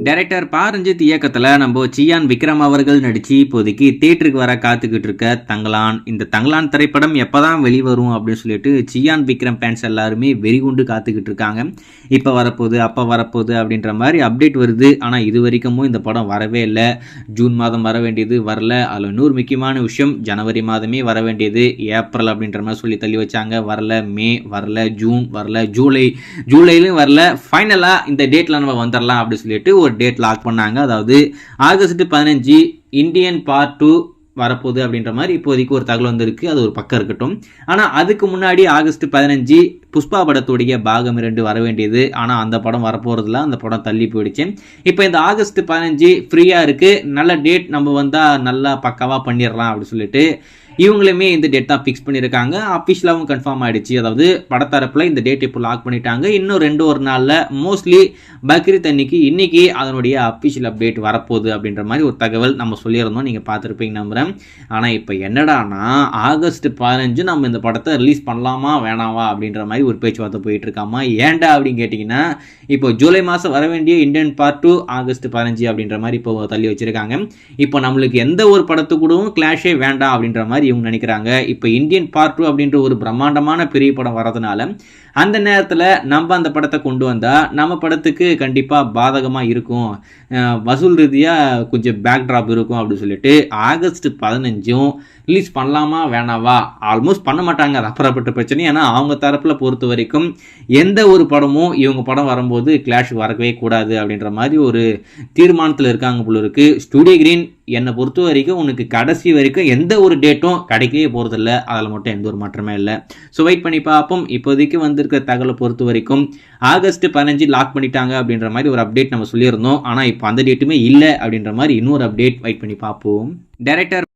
Director பா ரஞ்சித் இயக்கத்தில் நம்ம சியான் விக்ரம் அவர்கள் நடித்து இப்போதைக்கு தியேட்டருக்கு வர காத்துக்கிட்டு இருக்க தங்கலான். இந்த தங்கலான் திரைப்படம் எப்போ தான் வெளிவரும் அப்படின்னு சொல்லிட்டு சியான் விக்ரம் ஃபேன்ஸ் எல்லாருமே வெறிகுண்டு காத்துக்கிட்டு இருக்காங்க. இப்போ வரப்போகுது, அப்போ வரப்போகுது அப்படின்ற மாதிரி அப்டேட் வருது. ஆனால் இது வரைக்கும் இந்த படம் வரவே இல்லை. ஜூன் மாதம் வர வேண்டியது வரல. அதில் இன்னொரு முக்கியமான விஷயம், ஜனவரி மாதமே வர வேண்டியது ஏப்ரல் அப்படின்ற மாதிரி சொல்லி தள்ளி வச்சாங்க. வரல. மே வரல, ஜூன் வரல, ஜூலையிலும் வரல. ஃபைனலாக இந்த டேட்டில் நம்ம வந்துடலாம் அப்படின்னு சொல்லிட்டு ஒரு டேட் லாக் பண்ணாங்க. அதாவது ஆகஸ்ட் 15 இந்தியன் பார்ட் 2 வரப்போகுது அப்படின்ற மாதிரி இப்போதைக்கு ஒரு தகவல் வந்திருக்கு. அது ஒரு பக்கம் இருக்கட்டும். ஆனால் அதுக்கு முன்னாடி ஆகஸ்ட் 15 புஷ்பா படத்துடைய பாகம் 2 வர வேண்டியது. ஆனால் அந்த படம் வரப்போகிறதுல அந்த படம் தள்ளி போயிடுச்சு. இப்போ இந்த ஆகஸ்ட் 15 ஃப்ரீயாக இருக்குது, நல்ல டேட், நம்ம வந்தால் நல்லா பக்காவாக பண்ணிடலாம் அப்படின்னு சொல்லிட்டு இவங்களுமே இந்த டேட் தான் ஃபிக்ஸ் பண்ணியிருக்காங்க. அஃபிஷியலாகவும் கன்ஃபார்ம் ஆகிடுச்சு. அதாவது படத்தரப்பில் இந்த டேட் இப்போ லாக் பண்ணிட்டாங்க. இன்னும் ஒரு நாளில் மோஸ்ட்லி பக்ரீத் அன்னைக்கு இன்னைக்கு அதனுடைய அஃபிஷியல் அப்டேட் வரப்போகுது அப்படின்ற மாதிரி ஒரு தகவல் நம்ம சொல்லியிருந்தோம். நீங்கள் பார்த்துருப்பீங்க நம்புகிறேன். ஆனால் இப்போ என்னடானா ஆகஸ்ட் 15 நம்ம இந்த படத்தை ரிலீஸ் பண்ணலாமா வேணாவா அப்படின்ற மாதிரி ஒரு பேச்சுவார்த்தை போயிட்டு இருக்காமா. ஏன்டா அப்படின்னு கேட்டிங்கன்னா, இப்போ ஜூலை மாதம் வர வேண்டிய இந்தியன் பார்ட் 2 ஆகஸ்ட் 15 அப்படின்ற மாதிரி இப்போ தள்ளி வச்சிருக்காங்க. இப்போ நம்மளுக்கு எந்த ஒரு படத்து கூடவும் கிளாஷே வேண்டாம் அப்படின்ற மாதிரி இவங்க நினைக்கிறாங்க. இப்போ இந்தியன் பார்ட் 2 அப்படின்ற ஒரு பிரம்மாண்டமான பெரிய படம் வரதுனால அந்த நேரத்தில் நம்ம அந்த படத்தை கொண்டு வந்தால் நம்ம படத்துக்கு கண்டிப்பாக பாதகமாக இருக்கும், வசூல் ரீதியாக கொஞ்சம் பேக் ட்ராப் இருக்கும் அப்படின்னு சொல்லிட்டு ஆகஸ்ட் 15 ரிலீஸ் பண்ணலாமா வேணாவா ஆல்மோஸ்ட் பண்ண மாட்டாங்க. அது அப்புறப்பட்ட பிரச்சனை. ஏன்னா அவங்க தரப்பில் பொறுத்த வரைக்கும் எந்த ஒரு படமும் இவங்க படம் வரும்போது கிளாஷ் வரவே கூடாது அப்படின்ற மாதிரி ஒரு தீர்மானத்தில் இருக்காங்க போல இருக்கு. ஸ்டூடியோ கிரீன் என்னை பொறுத்த வரைக்கும் உனக்கு கடைசி வரைக்கும் எந்த ஒரு டேட்டும் கிடைக்கவே போகிறதில்ல. அதில் மட்டும் எந்த ஒரு மாற்றமே இல்லை. ஸோ வெயிட் பண்ணி பார்ப்போம். இப்போதைக்கு வந்திருக்கிற தகவலை பொறுத்த வரைக்கும் ஆகஸ்ட் 15 லாக் பண்ணிட்டாங்க அப்படின்ற மாதிரி ஒரு அப்டேட் நம்ம சொல்லியிருந்தோம். ஆனால் இப்போ அந்த டேட்டுமே இல்லை அப்படின்ற மாதிரி இன்னொரு அப்டேட் வெயிட் பண்ணி பார்ப்போம். டைரக்டர்